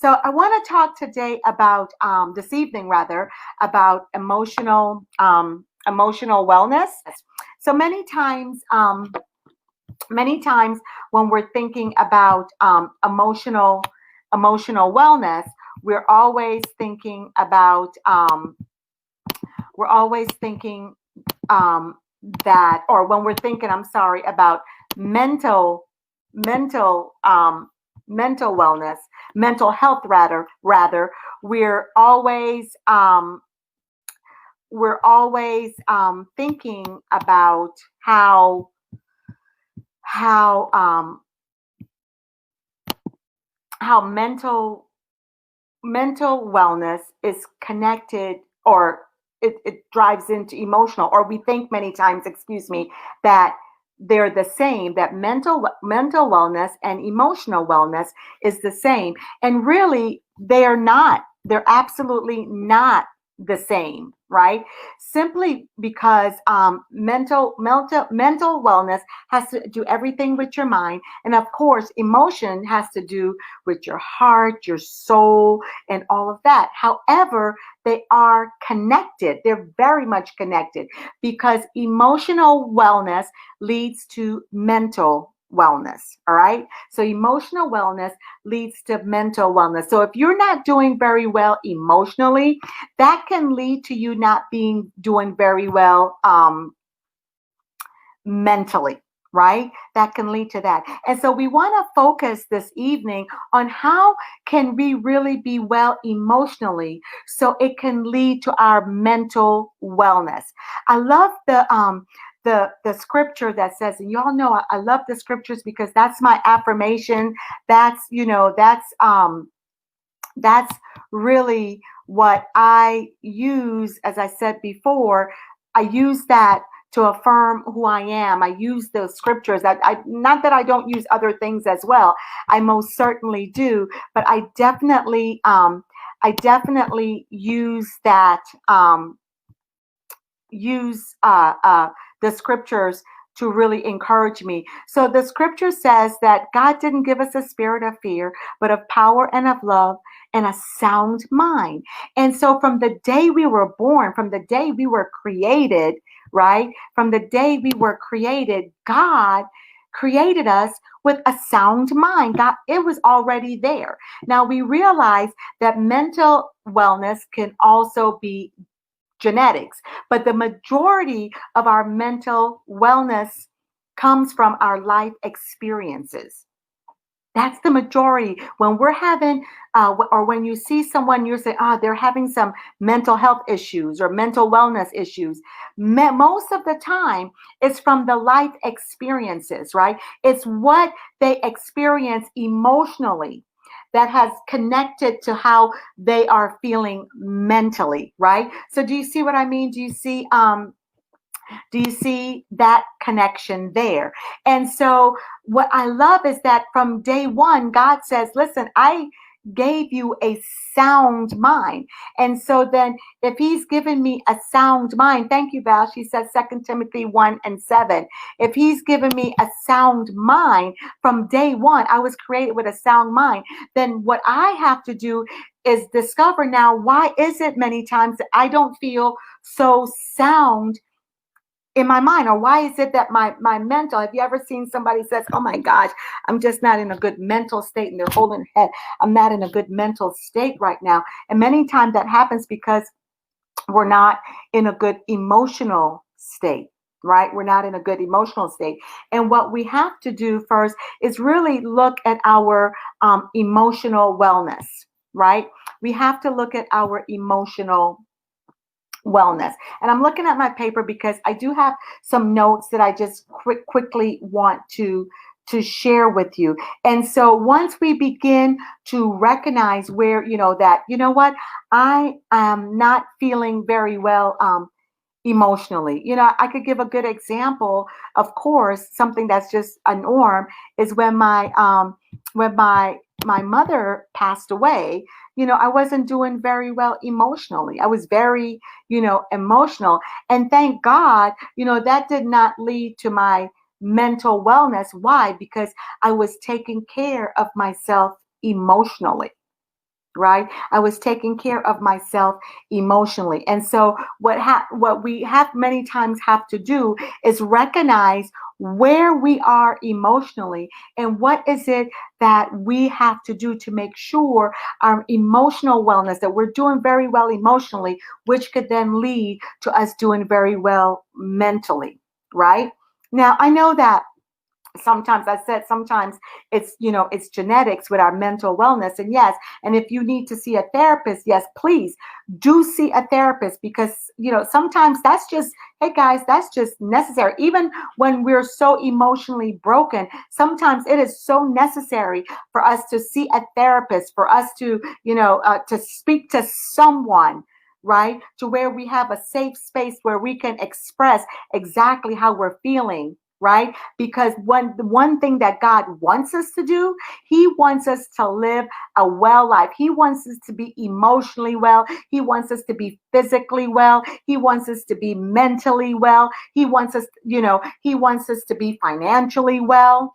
So I want to talk today about this evening rather about emotional wellness. So many times when we're thinking about emotional wellness, we're always thinking about we're always thinking that, or when we're thinking, I'm sorry, about mental mental mental wellness, mental health rather, we're always thinking about how how mental wellness is connected, or it drives into emotional, or we think many times, excuse me, that they're the same, that mental wellness and emotional wellness is the same. And really they are not. They're absolutely not the same, right? Simply because mental wellness has to do everything with your mind, and of course emotion has to do with your heart, your soul, and all of that. However, they are connected. They're very much connected because emotional wellness leads to mental wellness. All right. So emotional wellness leads to mental wellness. So if you're not doing very well emotionally, that can lead to you not doing very well mentally, right? That can lead to that. And so we want to focus this evening on how can we really be well emotionally so it can lead to our mental wellness. I love the scripture that says, and y'all know I love the scriptures because that's my affirmation. That's really what I use. As I said before, I use that to affirm who I am. I use those scriptures. Not that I don't use other things as well. I most certainly do, but I definitely use that. Use the scriptures to really encourage me. So the scripture says that God didn't give us a spirit of fear, but of power and of love and a sound mind. And so from the day we were born, from the day we were created, right? From the day we were created, God created us with a sound mind. God, it was already there. Now we realize that mental wellness can also be genetics, but the majority of our mental wellness comes from our life experiences. That's the majority. When we're having, or when you see someone, you're saying, they're having some mental health issues or mental wellness issues. Most of the time, it's from the life experiences, right? It's what they experience emotionally that has connected to how they are feeling mentally, right? So do you see what I mean? Do you see that connection there? And so what I love is that from day one, God says, listen, I gave you a sound mind. And so then if he's given me a sound mind, thank you, Val. She says 2 Timothy 1:7. If he's given me a sound mind from day one, I was created with a sound mind. Then what I have to do is discover now, why is it many times that I don't feel so sound in my mind? Or why is it that my mental, have you ever seen somebody says, oh my gosh, I'm just not in a good mental state, and they're holding their head, I'm not in a good mental state right now. And many times that happens because we're not in a good emotional state, right? We're not in a good emotional state. And what we have to do first is really look at our emotional wellness, right? We have to look at our emotional wellness. And I'm looking at my paper because I do have some notes that I just quickly want to share with you. And so once we begin to recognize where, that, what, I am not feeling very well emotionally. I could give a good example. Of course, something that's just a norm is when my mother passed away. I wasn't doing very well emotionally. I was very, emotional. And thank God, that did not lead to my mental wellness. Why? Because I was taking care of myself emotionally. right? I was taking care of myself emotionally. And so what we have many times have to do is recognize where we are emotionally and what is it that we have to do to make sure our emotional wellness, that we're doing very well emotionally, which could then lead to us doing very well mentally, right? Now, I know that sometimes I said sometimes it's genetics with our mental wellness, and yes, and if you need to see a therapist, yes, please do see a therapist, because sometimes that's just, hey guys, that's just necessary. Even when we're so emotionally broken, sometimes it is so necessary for us to see a therapist, for us to to speak to someone, right, to where we have a safe space where we can express exactly how we're feeling, right? Because the one thing that God wants us to do, He wants us to live a well life. He wants us to be emotionally well. He wants us to be physically well. He wants us to be mentally well. He wants us to be financially well,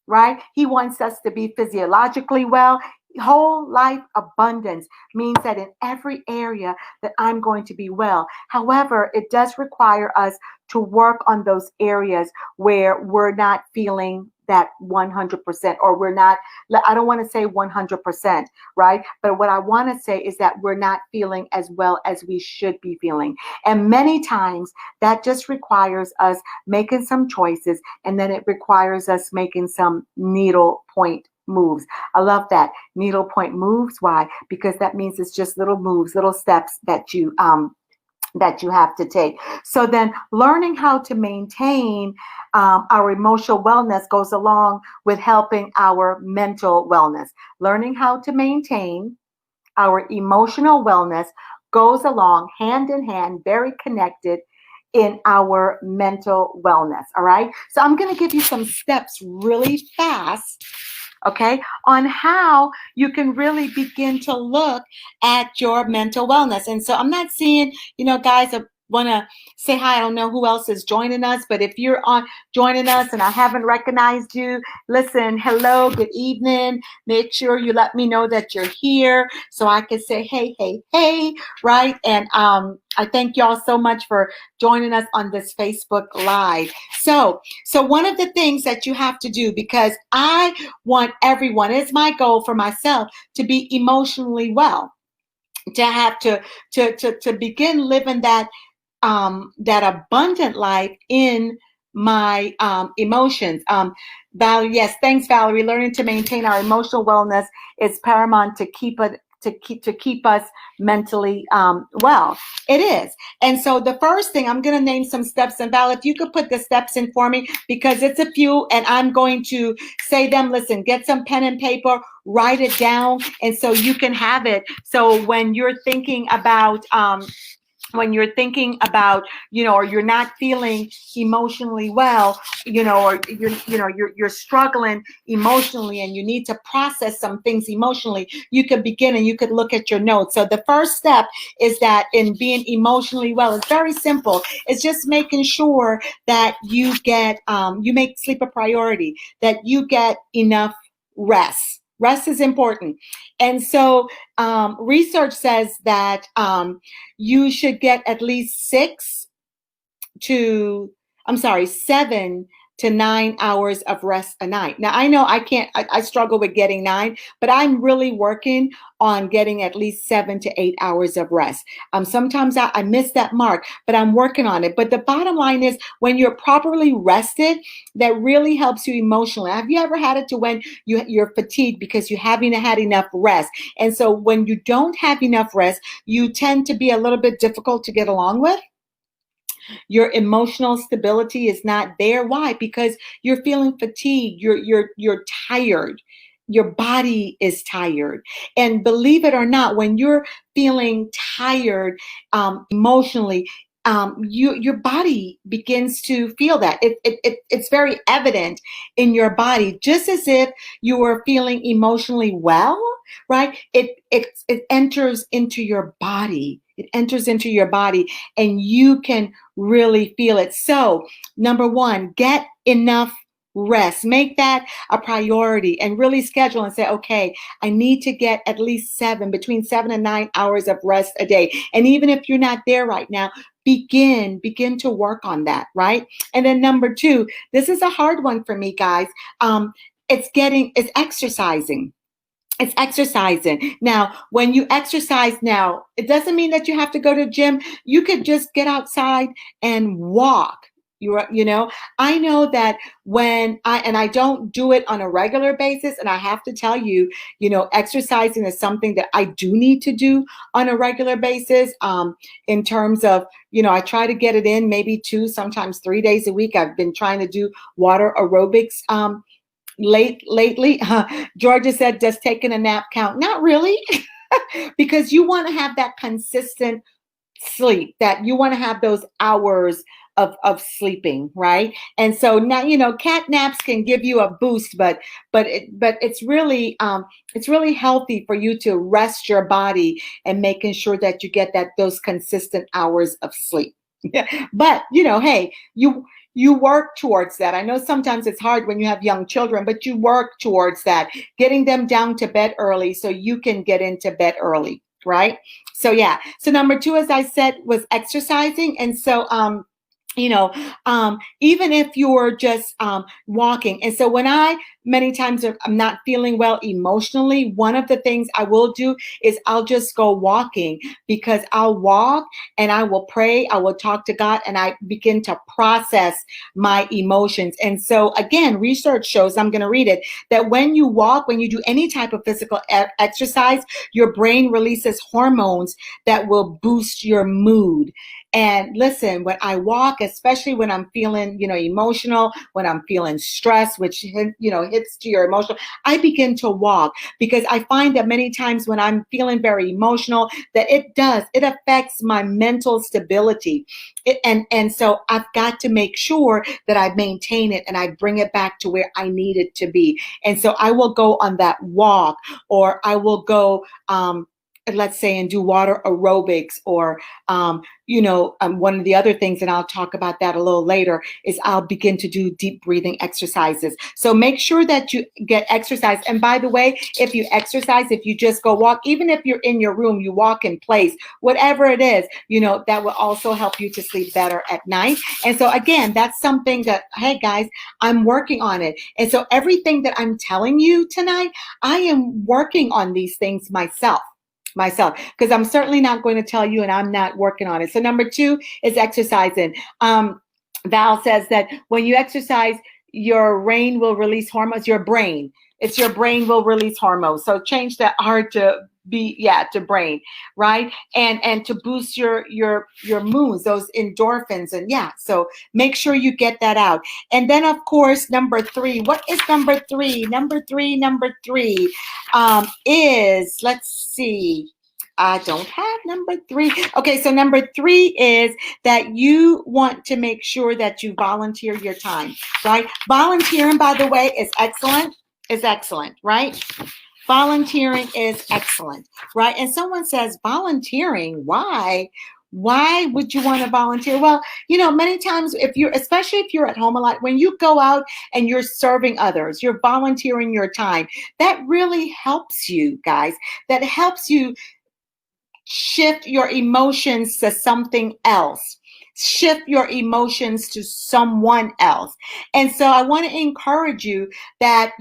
right? He wants us to be physiologically well. Whole life abundance means that in every area that I'm going to be well. However, it does require us to work on those areas where we're not feeling that 100%, or we're not, I don't want to say 100%, right? But what I want to say is that we're not feeling as well as we should be feeling. And many times that just requires us making some choices, and then it requires us making some needle point moves. I love that. Needle point moves. Why? Because that means it's just little moves, little steps that you have to take. So then learning how to maintain our emotional wellness goes along with helping our mental wellness. Learning how to maintain our emotional wellness goes along hand in hand, very connected in our mental wellness. All right. So I'm going to give you some steps really fast, okay, on how you can really begin to look at your mental wellness. And so I'm not seeing, guys, I want to say hi. I don't know who else is joining us, but if you're on joining us and I haven't recognized you, listen, hello, good evening. Make sure you let me know that you're here so I can say, hey, hey, hey, right? And I thank y'all so much for joining us on this Facebook Live. So one of the things that you have to do, because I want everyone, it's my goal for myself to be emotionally well, to have to begin living that abundant life in my emotions. Valerie, yes, thanks, Valerie. Learning to maintain our emotional wellness is paramount to keep us mentally well. It is. And so the first thing, I'm going to name some steps, and Val, if you could put the steps in for me, because it's a few and I'm going to say them. Listen, get some pen and paper, write it down, and so you can have it. So when you're thinking about or you're not feeling emotionally well, or you're struggling emotionally and you need to process some things emotionally, you could begin and you could look at your notes. So the first step is that in being emotionally well, it's very simple. It's just making sure that you make sleep a priority, that you get enough rest. Rest is important. And so research says that you should get at least 7 to 9 hours of rest a night. Now, I know I struggle with getting 9, but I'm really working on getting at least 7 to 8 hours of rest. Sometimes I miss that mark, but I'm working on it. But the bottom line is, when you're properly rested, that really helps you emotionally. Have you ever had it to when you're fatigued because you haven't had enough rest? And so when you don't have enough rest, you tend to be a little bit difficult to get along with. Your emotional stability is not there. Why? Because you're feeling fatigued. You're tired. Your body is tired. And believe it or not, when you're feeling tired emotionally, your body begins to feel that. It's very evident in your body, just as if you were feeling emotionally well, right? It enters into your body. It enters into your body, and you can really feel it. So, number one, get enough rest. Make that a priority and really schedule and say, okay, I need to get at least between 7 and 9 hours of rest a day. And even if you're not there right now, begin to work on that, right? And then number two, this is a hard one for me, guys. It's exercising. It's exercising. Now, when you exercise now, it doesn't mean that you have to go to the gym. You could just get outside and walk. I know that I don't do it on a regular basis, and I have to tell you, exercising is something that I do need to do on a regular basis. In terms of, I try to get it in maybe 2, sometimes 3 days a week. I've been trying to do water aerobics. Lately, Georgia said, does taking a nap count? Not really, because you want to have that consistent sleep, that you want to have those hours of sleeping, right? And so now, cat naps can give you a boost, but it's really healthy for you to rest your body and making sure that you get those consistent hours of sleep. But hey, you work towards that. I know sometimes it's hard when you have young children, but you work towards that, getting them down to bed early so you can get into bed early, right? So yeah. So number two, as I said, was exercising. And so even if you're just walking. And so many times I'm not feeling well emotionally, one of the things I will do is I'll just go walking, because I'll walk and I will pray, I will talk to God, and I begin to process my emotions. And so again, research shows, I'm going to read it, that when you walk, when you do any type of physical exercise, your brain releases hormones that will boost your mood. And listen, when I walk, especially when I'm feeling, emotional, when I'm feeling stressed, which, hits to your emotional, I begin to walk, because I find that many times when I'm feeling very emotional, that it affects my mental stability. And so I've got to make sure that I maintain it and I bring it back to where I need it to be. And so I will go on that walk, or I will go, let's say, and do water aerobics, or one of the other things, and I'll talk about that a little later, is I'll begin to do deep breathing exercises. So make sure that you get exercise. And by the way, if you exercise, if you just go walk, even if you're in your room, you walk in place, whatever it is, that will also help you to sleep better at night. And so again, that's something that, hey guys, I'm working on it. And so everything that I'm telling you tonight, I am working on these things myself, because I'm certainly not going to tell you and I'm not working on it. So number two is exercising. Val says that when you exercise, your brain will release hormones. Your brain will release hormones. So change that R to to brain, right? And to boost your moods, those endorphins. And so make sure you get that out. And then of course, number three, what is number three? Number three is, let's see, I don't have number three. Okay, so number three is that you want to make sure that you volunteer your time, right? Volunteering, by the way, is excellent, right? Volunteering is excellent, right? And someone says, volunteering, why? Why would you want to volunteer? Well, many times especially if you're at home a lot, when you go out and you're serving others, you're volunteering your time, that really helps you, guys. That helps you shift your emotions to something else. Shift your emotions to someone else. And so I want to encourage you that,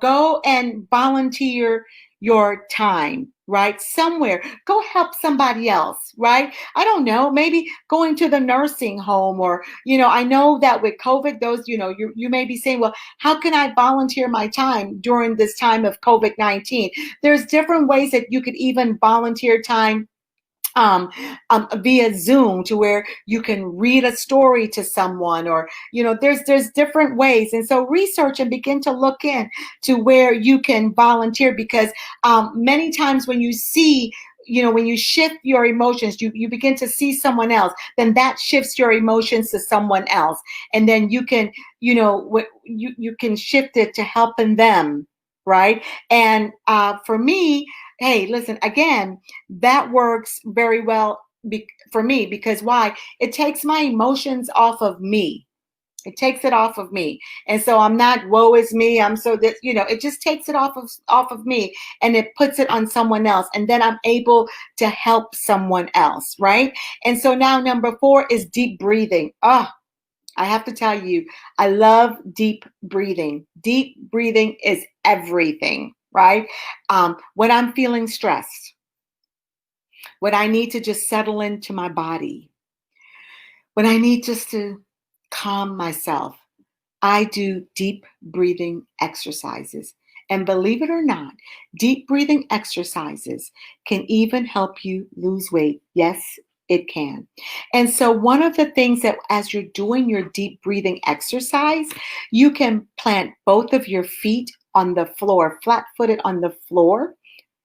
go and volunteer your time, right? Somewhere. Go help somebody else, right? I don't know, maybe going to the nursing home, or, I know that with COVID, those, you may be saying, well, how can I volunteer my time during this time of COVID-19? There's different ways that you could even volunteer time via Zoom, to where you can read a story to someone, or there's different ways. And so research and begin to look in to where you can volunteer, because many times when you see, when you shift your emotions, you begin to see someone else, then that shifts your emotions to someone else, and then you can you can shift it to helping them, right? And for me, hey, listen, again, that works very well for me, because why? It takes my emotions off of me. It takes it off of me. And so I'm not woe is me. I'm so that, it just takes it off of me and it puts it on someone else. And then I'm able to help someone else, right? And so now number 4 is deep breathing. Oh, I have to tell you, I love deep breathing. Deep breathing is everything, right? When I'm feeling stressed, when I need to just settle into my body, when I need just to calm myself, I do deep breathing exercises. And believe it or not, deep breathing exercises can even help you lose weight. Yes, it can. And so, one of the things that as you're doing your deep breathing exercise, you can plant both of your feet on the floor, flat footed on the floor,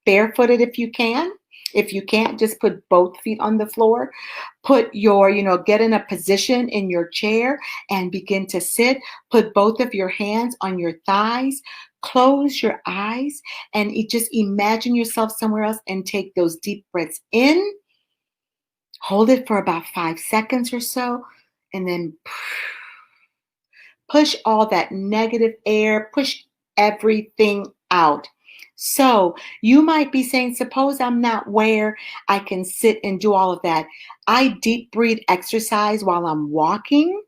barefooted if you can. If you can't, just put both feet on the floor. Put get in a position in your chair and begin to sit. Put both of your hands on your thighs. Close your eyes and just imagine yourself somewhere else and take those deep breaths in. Hold it for about 5 seconds or so, and then push all that negative air, push everything out. So you might be saying, suppose I'm not where I can sit and do all of that. I deep breathe exercise while I'm walking.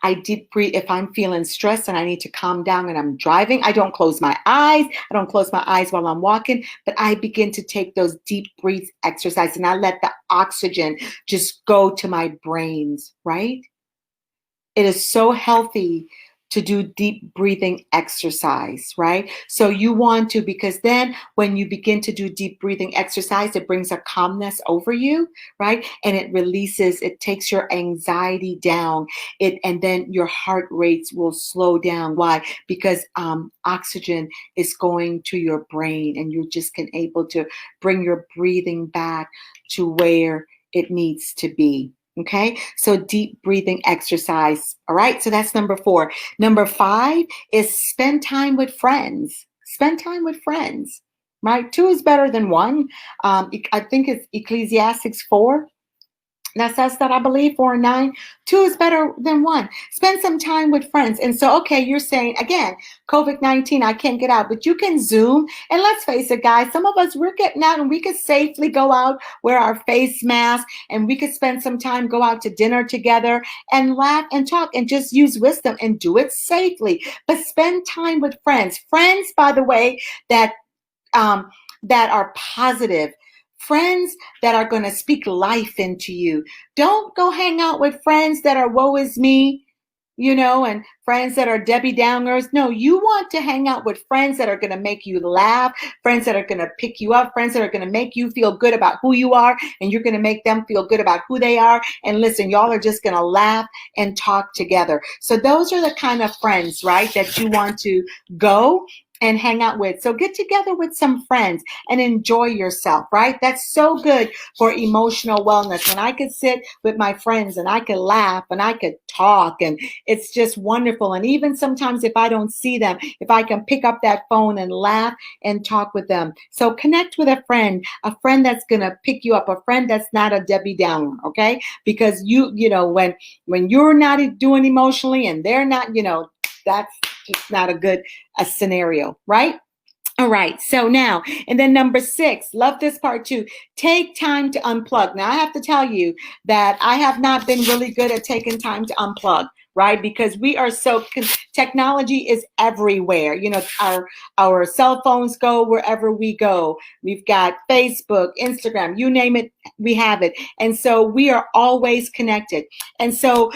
I deep breathe if I'm feeling stressed and I need to calm down and I'm driving. I don't close my eyes. I don't close my eyes while I'm walking, but I begin to take those deep breath exercises and I let the oxygen just go to my brains, right? It is so healthy to do deep breathing exercise, right? So you want to, because then when you begin to do deep breathing exercise, it brings a calmness over you, right? And it takes your anxiety down. And then your heart rates will slow down. Why? Because oxygen is going to your brain and you're just able to bring your breathing back to where it needs to be. Okay, so deep breathing exercise. All right, so that's number 4. Number 5 is spend time with friends. Spend time with friends, right? 2 is better than 1. I think it's Ecclesiastes 4. That says that, I believe, 4 and 9. 2 is better than 1. Spend some time with friends. And so, okay, you're saying, again, COVID-19, I can't get out, but you can Zoom. And let's face it, guys, some of us, we're getting out and we could safely go out, wear our face mask, and we could spend some time, go out to dinner together and laugh and talk and just use wisdom and do it safely. But spend time with friends. Friends, by the way, that are positive. Friends that are going to speak life into you. Don't go hang out with friends that are woe is me, and friends that are Debbie Downers. No, you want to hang out with friends that are going to make you laugh, friends that are going to pick you up, friends that are going to make you feel good about who you are, and you're going to make them feel good about who they are. And listen, y'all are just going to laugh and talk together. So those are the kind of friends, right, that you want to go and hang out with. So get together with some friends and enjoy yourself, right? That's so good for emotional wellness. When I could sit with my friends and I could laugh and I could talk, and it's just wonderful. And even sometimes if I don't see them, if I can pick up that phone and laugh and talk with them. So connect with a friend that's going to pick you up, a friend that's not a Debbie Downer, okay? Because when you're not doing emotionally and they're not, that's just not a good scenario, right? All right. So now, and then number 6, love this part too. Take time to unplug. Now, I have to tell you that I have not been really good at taking time to unplug, right? Because technology is everywhere. Our cell phones go wherever we go. We've got Facebook, Instagram, you name it, we have it. And so we are always connected. And so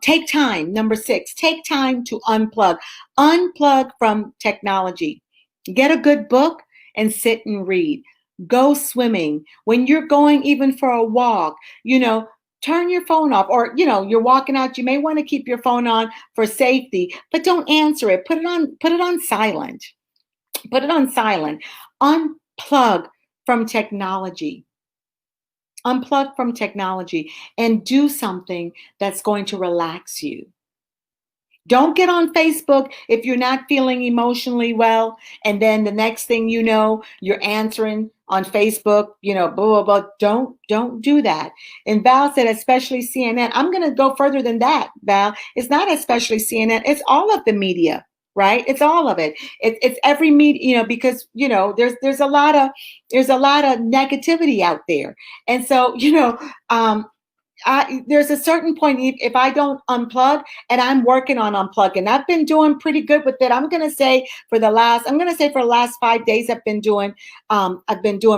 take time, number 6, take time to unplug. Unplug from technology. Get a good book and sit and read. Go swimming. When you're going even for a walk, turn your phone off, or you're walking out, you may want to keep your phone on for safety, but don't answer it. Put it on silent. Put it on silent. Unplug from technology. Unplug from technology and do something that's going to relax you. Don't get on Facebook if you're not feeling emotionally well. And then the next thing you know, you're answering on Facebook, blah, blah, blah. Don't do that. And Val said, especially CNN. I'm going to go further than that, Val. It's not especially CNN. It's all of the media, right? It's all of it. It's every media, because, there's a lot of negativity out there. And so, there's a certain point if I don't unplug, and I'm working on unplugging. I've been doing pretty good with it. I'm going to say for the last 5 days, I've been doing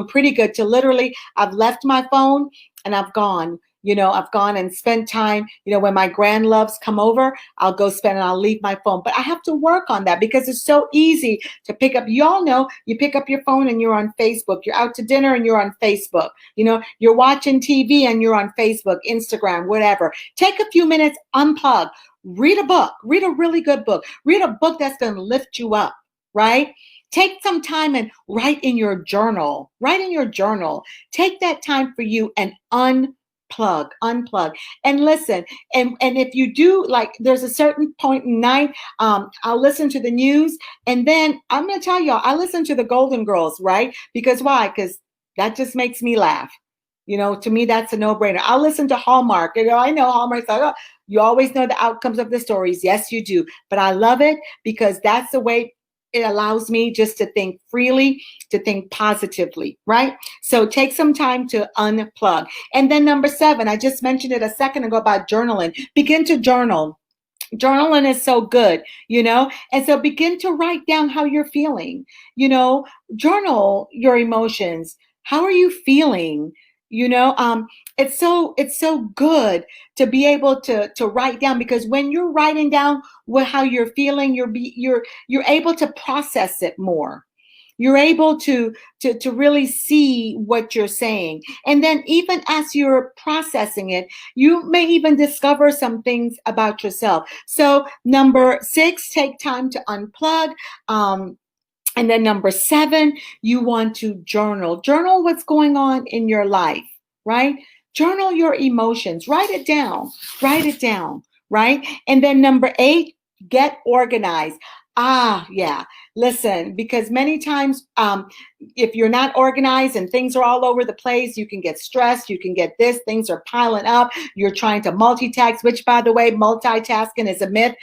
pretty good to literally, I've left my phone and I've gone and spent time, when my grand loves come over, I'll go spend and I'll leave my phone. But I have to work on that because it's so easy to pick up. Y'all know you pick up your phone and you're on Facebook. You're out to dinner and you're on Facebook. You're watching TV and you're on Facebook, Instagram, whatever. Take a few minutes, unplug, read a book, read a really good book, read a book that's going to lift you up, right? Take some time and write in your journal. Take that time for you and unplug and listen. And if you do, like, there's a certain point in night, I'll listen to the news, and then I'm going to tell y'all, I listen to the Golden Girls, right? Because why? Because that just makes me laugh. To me, that's a no-brainer. I'll listen to Hallmark. I know Hallmark's like, oh, you always know the outcomes of the stories. Yes, you do. But I love it because that's the way it allows me just to think freely, to think positively, right? So take some time to unplug. And then number 7, I just mentioned it a second ago about journaling. Begin to journal. Journaling is so good, and so begin to write down how you're feeling, journal your emotions. How are you feeling? It's so good to be able to write down, because when you're writing down how you're feeling, you're able to process it more. You're able to really see what you're saying. And then even as you're processing it, you may even discover some things about yourself. So number 6, take time to unplug. And then number 7, you want to journal. Journal what's going on in your life, right? Journal your emotions. Write it down, right? And then number 8, get organized. Yeah. Listen, because many times, if you're not organized and things are all over the place, you can get stressed. You can get this. Things are piling up. You're trying to multitask, which, by the way, multitasking is a myth.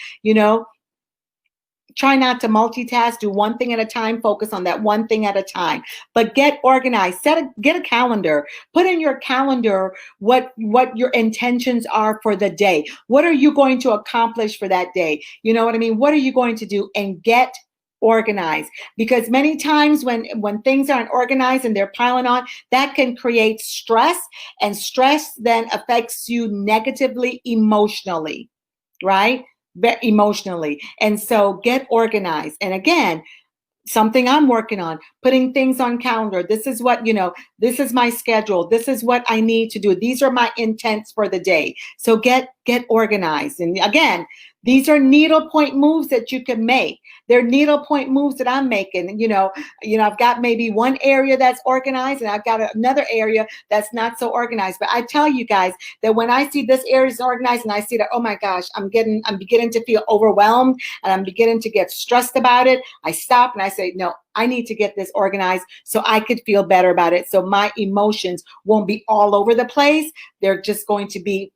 Try not to multitask. Do one thing at a time. Focus on that one thing at a time. But get organized. Get a calendar. Put in your calendar what your intentions are for the day. What are you going to accomplish for that day? You know what I mean? What are you going to do? And get organized. Because many times when things aren't organized and they're piling on, that can create stress, and stress then affects you negatively emotionally, right? Emotionally. And so get organized. And again, something I'm working on, putting things on calendar. This is what, this is my schedule. This is what I need to do. These are my intents for the day. So get organized. And again, these are needlepoint moves that you can make. They're needlepoint moves that I'm making. I've got maybe one area that's organized, and I've got another area that's not so organized. But I tell you guys that when I see this area is organized, and I see that, oh my gosh, I'm beginning to feel overwhelmed, and I'm beginning to get stressed about it, I stop and I say, no, I need to get this organized so I could feel better about it. So my emotions won't be all over the place. They're just going to be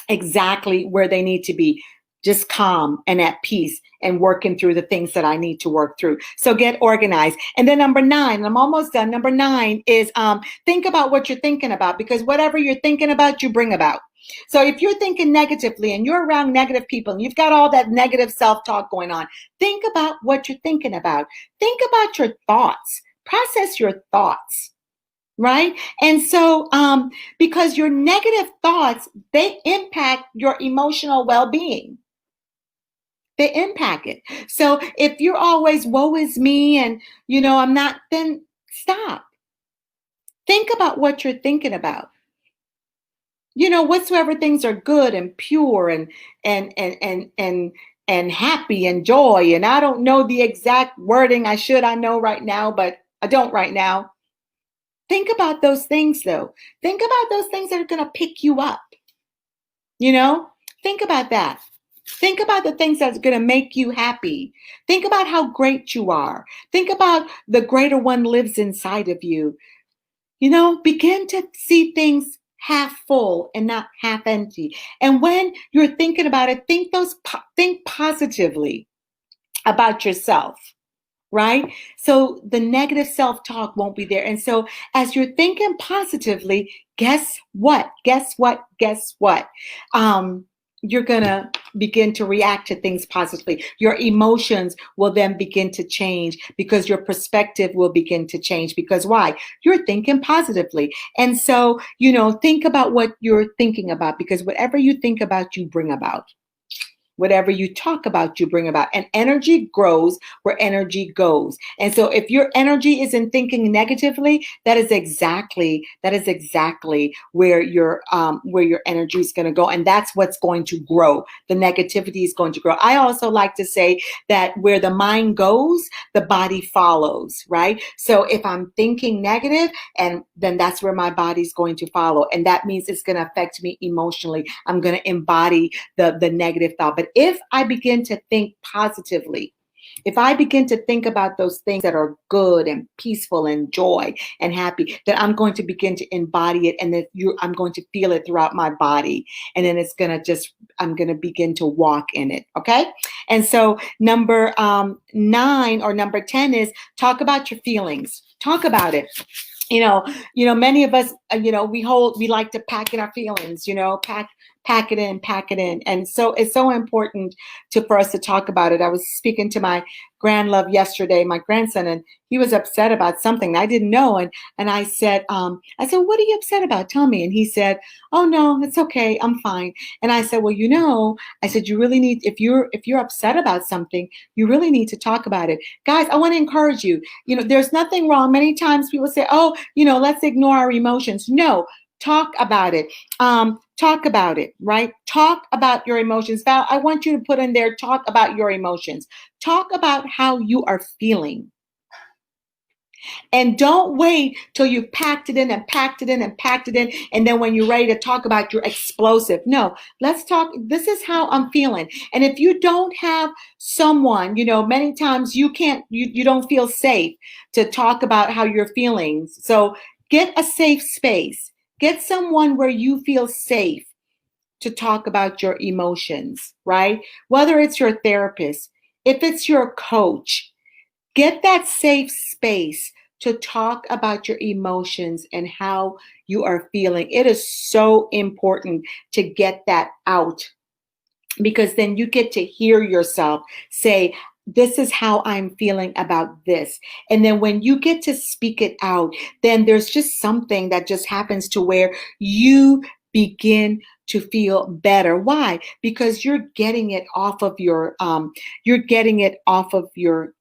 exactly where they need to be, just calm and at peace and working through the things that I need to work through. So get organized. And then number 9, and I'm almost done. Number 9 is think about what you're thinking about, because whatever you're thinking about, you bring about. So if you're thinking negatively and you're around negative people and you've got all that negative self-talk going on, think about what you're thinking about. Think about your thoughts. Process your thoughts. Right? And so, because your negative thoughts, they impact your emotional well-being. They impact it. So if you're always, woe is me, and, I'm not, then stop. Think about what you're thinking about. Whatsoever things are good and pure and happy and joy. And I don't know the exact wording. I know right now, but I don't right now. Think about those things, though. Think about those things that are going to pick you up. Think about that. Think about the things that's going to make you happy. Think about how great you are. Think about the greater one lives inside of you. Begin to see things half full and not half empty. And when you're thinking about it, think positively about yourself, right? So the negative self-talk won't be there. And so as you're thinking positively, guess what? Guess what? Guess what? You're going to begin to react to things positively. Your emotions will then begin to change because your perspective will begin to change. Because why? You're thinking positively. And so, think about what you're thinking about, because whatever you think about, you bring about. Whatever you talk about, you bring about. And energy grows where energy goes. And so if your energy isn't thinking negatively, that is exactly where your energy is going to go. And that's what's going to grow. The negativity is going to grow. I also like to say that where the mind goes, the body follows, right? So if I'm thinking negative, and then that's where my body's going to follow. And that means it's going to affect me emotionally. I'm going to embody the negative thought. But if I begin to think positively, if I begin to think about those things that are good and peaceful and joy and happy, then I'm going to begin to embody it, and then I'm going to feel it throughout my body. And then I'm going to begin to walk in it. Okay. And so number 9 or number 10 is talk about your feelings. Talk about it. Many of us, we like to pack in our feelings, pack it in. And so it's so important for us to talk about it. I was speaking to my grandlove yesterday, my grandson, and he was upset about something I didn't know. And I said, what are you upset about? Tell me. And he said, oh no, it's okay. I'm fine. And I said, well, I said, you really need, if you're upset about something, you really need to talk about it. Guys, I want to encourage you. There's nothing wrong. Many times people say, oh, let's ignore our emotions. No, talk about it. Talk about it, right? Talk about your emotions. Val, I want you to put in there, talk about your emotions. Talk about how you are feeling. And don't wait till you've packed it in. And then when you're ready to talk about, you're explosive. No, let's talk. This is how I'm feeling. And if you don't have someone, many times you don't feel safe to talk about how you're feeling. So get a safe space. Get someone where you feel safe to talk about your emotions, right? Whether it's your therapist, if it's your coach, get that safe space to talk about your emotions and how you are feeling. It is so important to get that out, because then you get to hear yourself say, this is how I'm feeling about this. And then when you get to speak it out, then there's just something that just happens to where you begin to feel better. Why? Because you're getting it off of your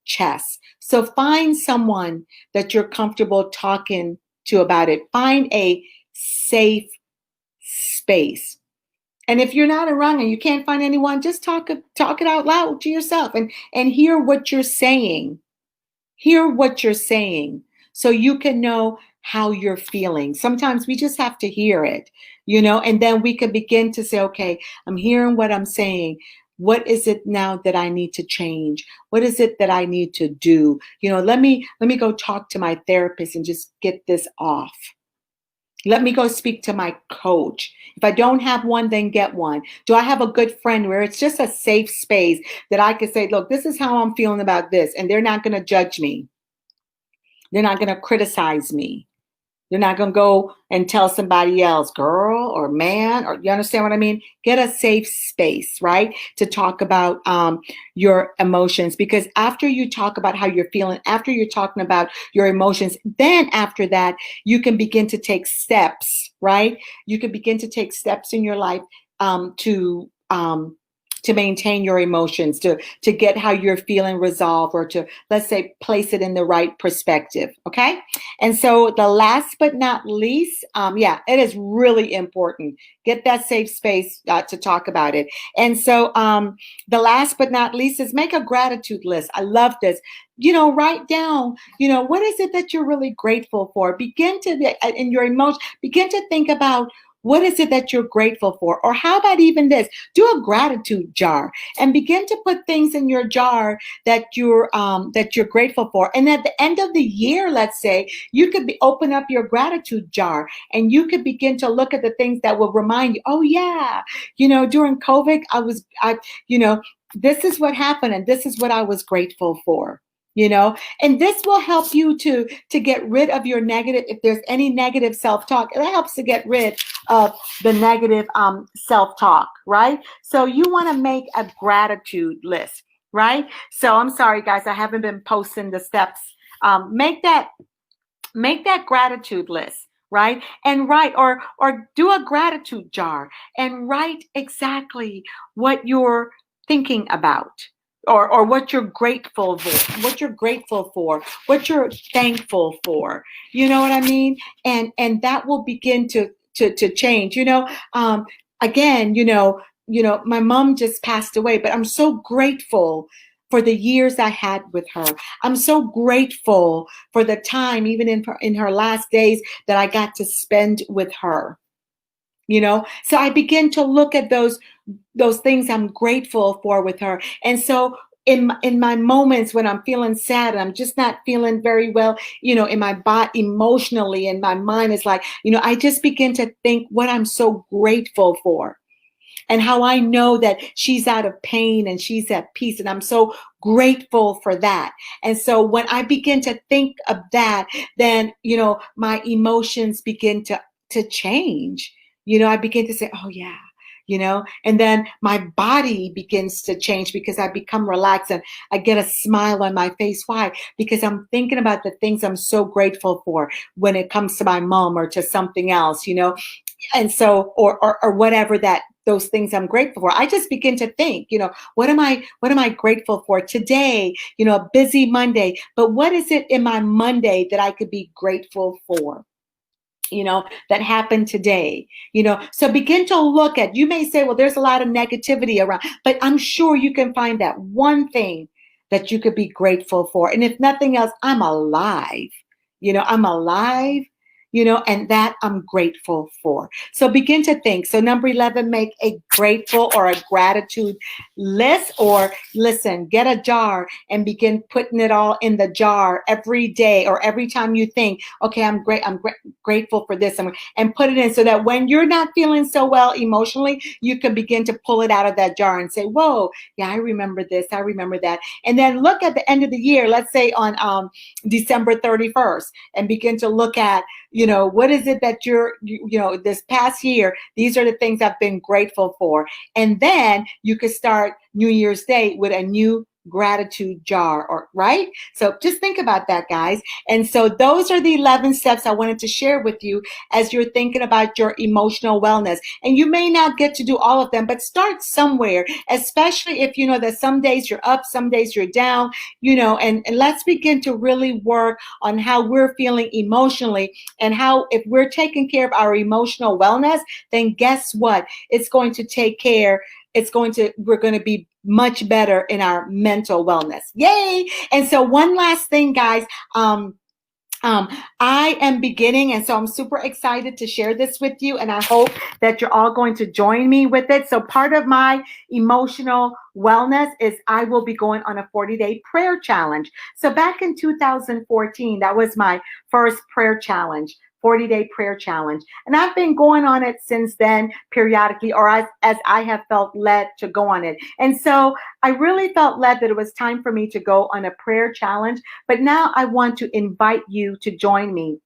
chest. So find someone that you're comfortable talking to about it. Find a safe space. And if you're not around and you can't find anyone, just talk it out loud to yourself and hear what you're saying. Hear what you're saying so you can know how you're feeling. Sometimes we just have to hear it, and then we can begin to say, okay, I'm hearing what I'm saying. What is it now that I need to change? What is it that I need to do? Let me go talk to my therapist and just get this off. Let me go speak to my coach. If I don't have one, then get one. Do I have a good friend where it's just a safe space that I can say, look, this is how I'm feeling about this, and they're not going to judge me. They're not going to criticize me. They're not going to go and tell somebody else, girl or man, or you understand what I mean? Get a safe space, right? To talk about your emotions, because after you talk about how you're feeling, after you're talking about your emotions, then after that, you can begin to take steps, right? You can begin to take steps in your life to maintain your emotions, to get how you're feeling resolved, or to, let's say, place it in the right perspective. Okay. And so the last but not least, it is really important. Get that safe space to talk about it. And so the last but not least is make a gratitude list. I love this. Write down, what is it that you're really grateful for? Begin to, in your emotions, begin to think about What is it that you're grateful for? Or how about even this? Do a gratitude jar and begin to put things in your jar that you're grateful for. And at the end of the year, let's say, you could open up your gratitude jar and you could begin to look at the things that will remind you, oh yeah, during COVID, this is what happened and this is what I was grateful for. And this will help you to get rid of your negative. If there's any negative self-talk, it helps to get rid of the negative self-talk, right? So you want to make a gratitude list, right? So I'm sorry, guys, I haven't been posting the steps. Make that gratitude list, right? And write or do a gratitude jar and write exactly what you're thinking about, or what you're grateful for, what you're thankful for. You know what I mean? And that will begin to change. Again, my mom just passed away, but I'm so grateful for the years I had with her. I'm so grateful for the time, even in her last days, that I got to spend with her. So I begin to look at those things I'm grateful for with her. And so in my moments when I'm feeling sad and I'm just not feeling very well, in my body emotionally, and my mind is like, I just begin to think what I'm so grateful for and how I know that she's out of pain and she's at peace. And I'm so grateful for that. And so when I begin to think of that, then, my emotions begin to change. I begin to say, oh yeah, and then my body begins to change because I become relaxed and I get a smile on my face. Why? Because I'm thinking about the things I'm so grateful for when it comes to my mom or to something else, and so, or whatever those things I'm grateful for. I just begin to think, what am I grateful for today? A busy Monday, but what is it in my Monday that I could be grateful for? That happened today, so begin to look at, you may say, well, there's a lot of negativity around, but I'm sure you can find that one thing that you could be grateful for. And if nothing else, I'm alive, I'm alive, and that I'm grateful for. So begin to think. So number 11, make a grateful or a gratitude list, or listen, get a jar and begin putting it all in the jar every day or every time you think, okay, I'm grateful for this, and put it in so that when you're not feeling so well emotionally, you can begin to pull it out of that jar and say, whoa, yeah, I remember this, I remember that. And then look at the end of the year, let's say on December 31st, and begin to look at, what is it that this past year, these are the things I've been grateful for. And then you could start New Year's Day with a new gratitude jar, or right? So just think about that, guys. And so those are the 11 steps I wanted to share with you as you're thinking about your emotional wellness. And you may not get to do all of them, but start somewhere, especially if you know that some days you're up, some days you're down, and let's begin to really work on how we're feeling emotionally, and how, if we're taking care of our emotional wellness, then guess what? We're going to be much better in our mental wellness. Yay! And so one last thing, guys, I am beginning, and so I'm super excited to share this with you, and I hope that you're all going to join me with it. So part of my emotional wellness is I will be going on a 40-day prayer challenge. So back in 2014, that was my first prayer challenge. 40-day prayer challenge. And I've been going on it since then, periodically, or as I have felt led to go on it. And so I really felt led that it was time for me to go on a prayer challenge. But now I want to invite you to join me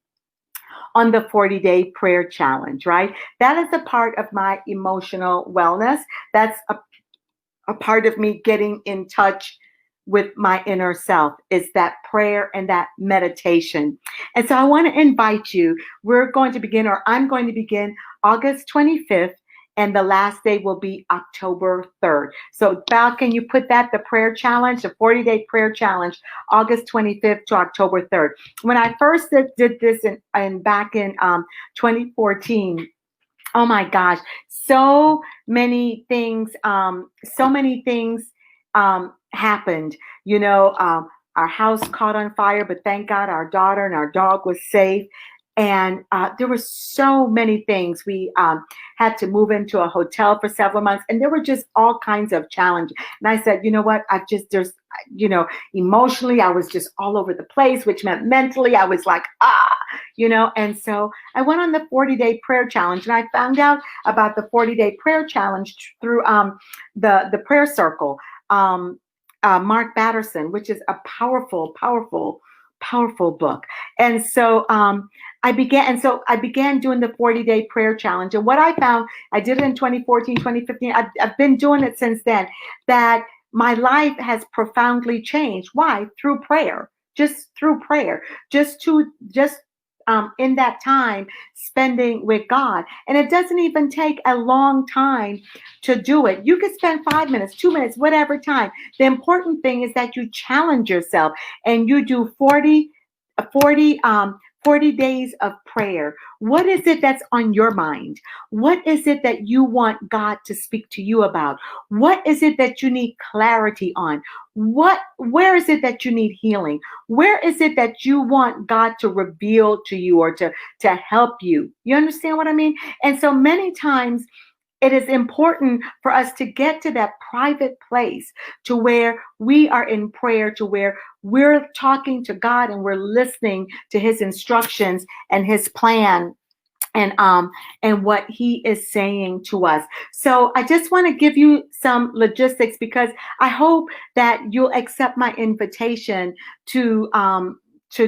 on the 40-day prayer challenge, right? That is a part of my emotional wellness. That's a part of me getting in touch with my inner self, is that prayer and that meditation. And so I want to invite you. I'm going to begin August 25th, and the last day will be October 3rd. So Val, can you put that, the prayer challenge, the 40-day prayer challenge, August 25th to October 3rd. When I first did this back in 2014, oh my gosh, so many things happened. Our house caught on fire, but thank God our daughter and our dog was safe. And there were so many things. We had to move into a hotel for several months, and there were just all kinds of challenges. And I said, you know what? Emotionally, I was just all over the place, which meant mentally, I was like, and so I went on the 40-day prayer challenge, and I found out about the 40-day prayer challenge through the prayer circle. Mark Batterson, which is a powerful, powerful, powerful book. And so I began doing the 40-day prayer challenge. And what I found, I did it in 2014, 2015. I've been doing it since then, that my life has profoundly changed. Why? Through prayer. Just through prayer. Just in that time spending with God. And it doesn't even take a long time to do it. You could spend 5 minutes, 2 minutes, whatever time. The important thing is that you challenge yourself and you do 40 days of prayer. What is it that's on your mind? What is it that you want God to speak to you about? What is it that you need clarity on? Where is it that you need healing? Where is it that you want God to reveal to you or to help you? You understand what I mean? And so many times it is important for us to get to that private place to where we are in prayer, to where we're talking to God and we're listening to his instructions and his plan and what he is saying to us. So I just want to give you some logistics because I hope that you'll accept my invitation to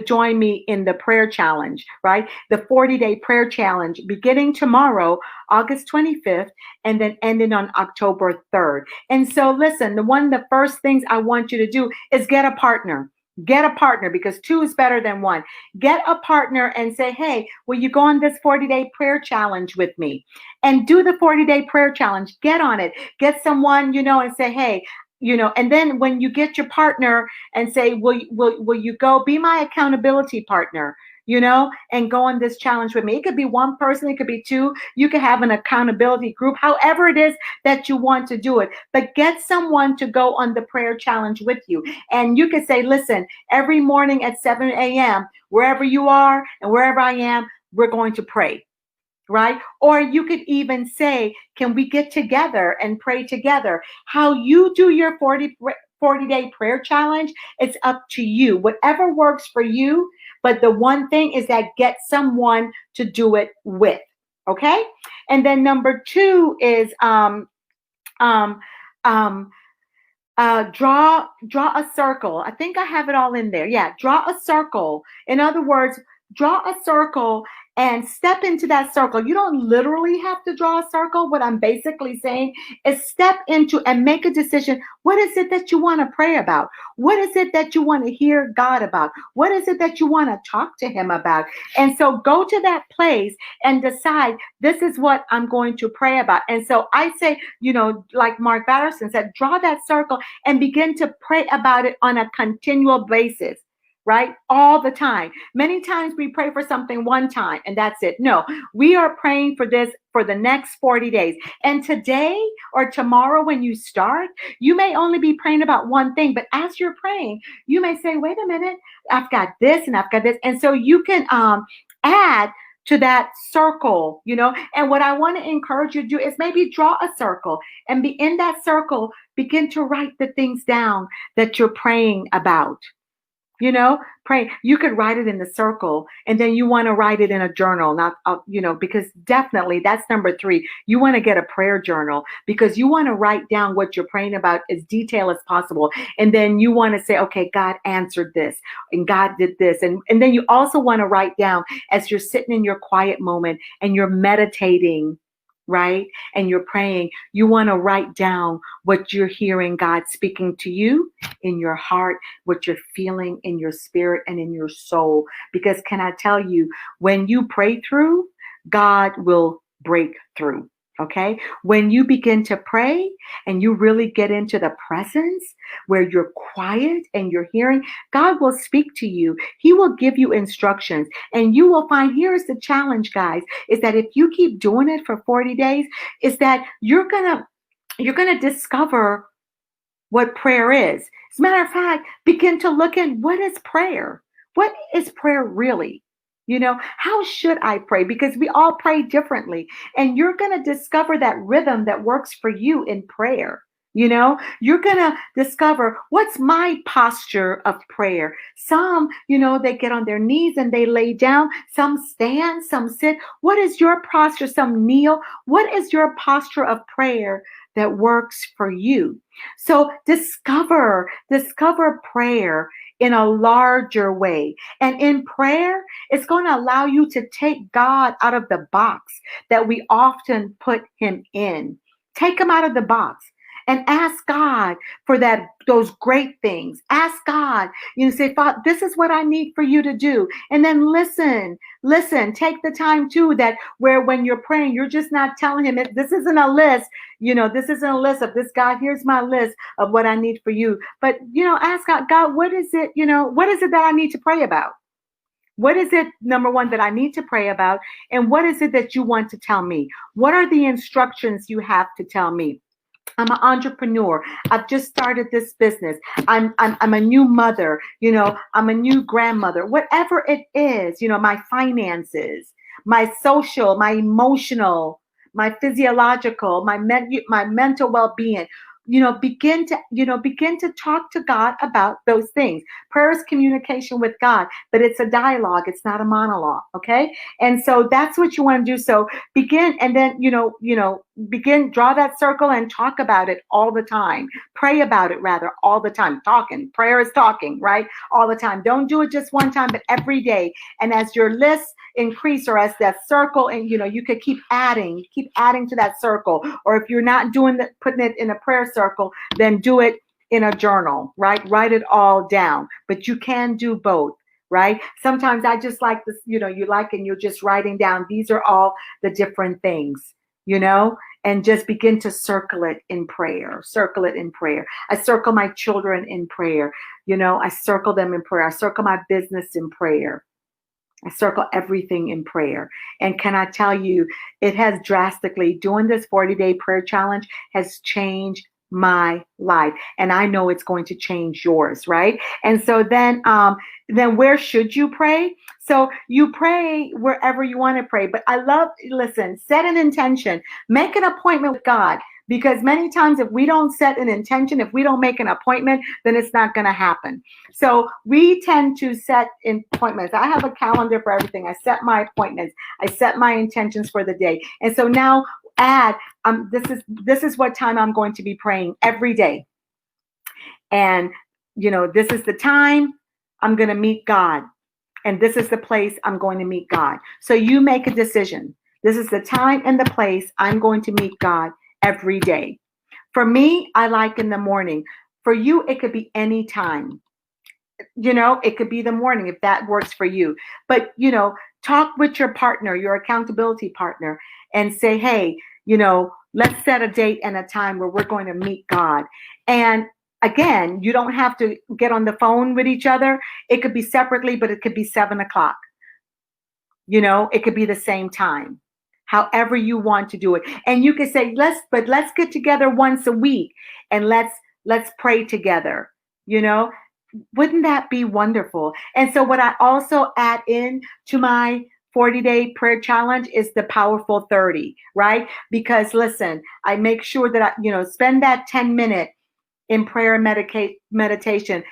join me in the prayer challenge, right? The 40-day prayer challenge beginning tomorrow, August 25th, and then ending on October 3rd. And so listen, one of the first things I want you to do is get a partner. Get a partner because two is better than one. Get a partner and say, hey, will you go on this 40-day prayer challenge with me? And do the 40-day prayer challenge. Get on it. Get someone, and say, hey, and then when you get your partner and say, will you go be my accountability partner? And go on this challenge with me. It could be one person, it could be two. You could have an accountability group, however it is that you want to do it. But get someone to go on the prayer challenge with you. And you could say, listen, every morning at 7 a.m., wherever you are and wherever I am, we're going to pray. Right? Or you could even say, can we get together and pray together? How you do your 40-day prayer challenge, it's up to you. Whatever works for you. But the one thing is that get someone to do it with. Okay? And then number 2 is draw a circle. I think I have it all in there. Yeah, draw a circle. In other words, draw a circle and step into that circle. You don't literally have to draw a circle. What I'm basically saying is step into and make a decision. What is it that you want to pray about? What is it that you want to hear God about? What is it that you want to talk to him about? And so go to that place and decide, this is what I'm going to pray about. And so I say, like Mark Batterson said, draw that circle and begin to pray about it on a continual basis. Right? All the time. Many times we pray for something one time and that's it. No, we are praying for this for the next 40 days. And today or tomorrow when you start, you may only be praying about one thing, but as you're praying, you may say, wait a minute, I've got this and I've got this. And so you can add to that circle, and what I want to encourage you to do is maybe draw a circle and be in that circle, begin to write the things down that you're praying about. Pray. You could write it in the circle and then you want to write it in a journal, not, because definitely that's number 3. You want to get a prayer journal because you want to write down what you're praying about as detailed as possible. And then you want to say, okay, God answered this and God did this. And then you also want to write down as you're sitting in your quiet moment and you're meditating, right? And you're praying, you want to write down what you're hearing God speaking to you in your heart, what you're feeling in your spirit and in your soul. Because can I tell you, when you pray through, God will break through. Okay? When you begin to pray and you really get into the presence where you're quiet and you're hearing, God will speak to you. He will give you instructions and you will find, here's the challenge, guys, is that if you keep doing it for 40 days, is that you're going to discover what prayer is. As a matter of fact, begin to look at what is prayer? What is prayer really? How should I pray? Because we all pray differently. And you're going to discover that rhythm that works for you in prayer. You're going to discover what's my posture of prayer. Some, they get on their knees and they lay down. Some stand, some sit. What is your posture? Some kneel. What is your posture of prayer that works for you? So discover prayer in a larger way. And in prayer, it's going to allow you to take God out of the box that we often put him in. Take him out of the box and ask God for those great things. Ask God, say, Father, this is what I need for you to do. And then listen, take the time too, that where when you're praying, you're just not telling him this isn't a list. This isn't a list of this, God, here's my list of what I need for you. But, ask God, what is it, what is it that I need to pray about? What is it, number one, that I need to pray about? And what is it that you want to tell me? What are the instructions you have to tell me? I'm an entrepreneur. I've just started this business. I'm a new mother. I'm a new grandmother. Whatever it is, my finances, my social, my emotional, my physiological, my mental well-being. Begin to talk to God about those things. Prayer is communication with God, but it's a dialogue. It's not a monologue. Okay. And so that's what you want to do. So begin, and then, begin, draw that circle and talk about it all the time. Pray about it rather all the time. Talking. Prayer is talking, right? All the time. Don't do it just one time, but every day. And as your list increase, or as that circle, and you could keep adding to that circle. Or if you're not doing that, putting it in a prayer circle, then do it in a journal, right? Write it all down. But you can do both, right? Sometimes I just like this, and you're just writing down, these are all the different things, and just begin to circle it in prayer. I circle my children in prayer. I circle them in prayer. I circle my business in prayer. I circle everything in prayer. And can I tell you, it has drastically, doing this 40-day prayer challenge has changed my life. And I know it's going to change yours, right? And so then where should you pray? So you pray wherever you want to pray. But set an intention, make an appointment with God. Because many times if we don't set an intention, if we don't make an appointment, then it's not going to happen. So we tend to set appointments. I have a calendar for everything. I set my appointments. I set my intentions for the day. And so now add, this is what time I'm going to be praying every day. And, this is the time I'm going to meet God. And this is the place I'm going to meet God. So you make a decision. This is the time and the place I'm going to meet God every day. For me, I like in the morning. For you, it could be any time. It could be the morning if that works for you. But, talk with your partner, your accountability partner, and say, hey, let's set a date and a time where we're going to meet God. And again, you don't have to get on the phone with each other. It could be separately, but it could be 7:00. It could be the same time. However you want to do it. And you can say, let's get together once a week and let's pray together. Wouldn't that be wonderful? And so what I also add in to my 40-day prayer challenge is the powerful 30, right? Because listen, I make sure that I, spend that 10-minute in prayer and meditation.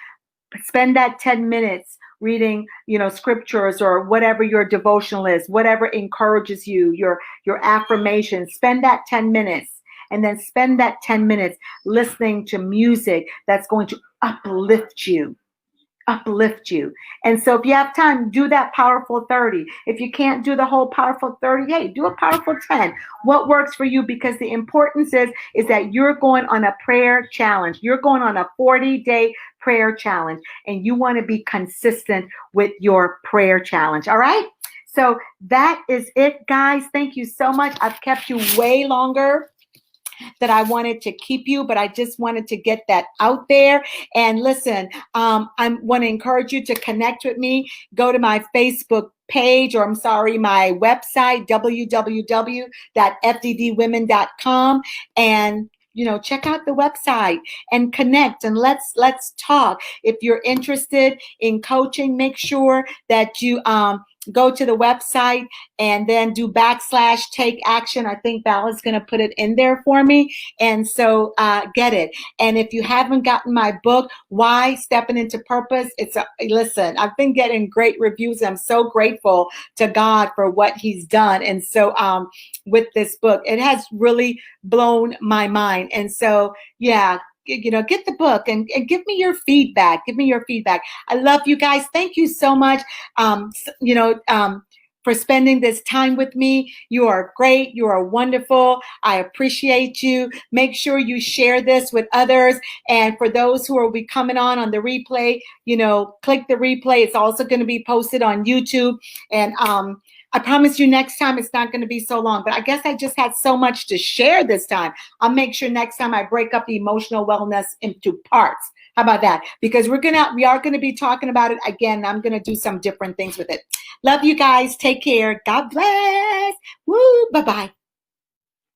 Spend that 10 minutes reading, scriptures or whatever your devotional is, whatever encourages you, your affirmations. Spend that 10 minutes, and then spend that 10 minutes listening to music that's going to uplift you. And so if you have time, do that powerful 30. If you can't do the whole powerful 30, hey, do a powerful 10. What works for you? Because the importance is that you're going on a prayer challenge. You're going on a 40-day prayer challenge, and you want to be consistent with your prayer challenge. All right. So that is it, guys. Thank you so much. I've kept you way longer that I wanted to keep you, but I just wanted to get that out there. And listen, I want to encourage you to connect with me. Go to my Facebook page, my website, www.fddwomen.com, and check out the website and connect, and let's talk. If you're interested in coaching, make sure that you go to the website and then do /take action. I think Val is going to put it in there for me. And so get it. And if you haven't gotten my book, Why Stepping into Purpose, listen, I've been getting great reviews. I'm so grateful to God for what he's done. And so with this book, it has really blown my mind. And so, yeah, get the book and give me your feedback. Give me your feedback. I love you guys. Thank you so much. For spending this time with me. You are great. You are wonderful. I appreciate you. Make sure you share this with others. And for those who will be coming on the replay, click the replay. It's also going to be posted on YouTube. And I promise you next time it's not going to be so long, but I guess I just had so much to share this time. I'll make sure next time I break up the emotional wellness into parts. How about that? Because we are going to be talking about it again. I'm going to do some different things with it. Love you guys. Take care. God bless. Woo. Bye-bye.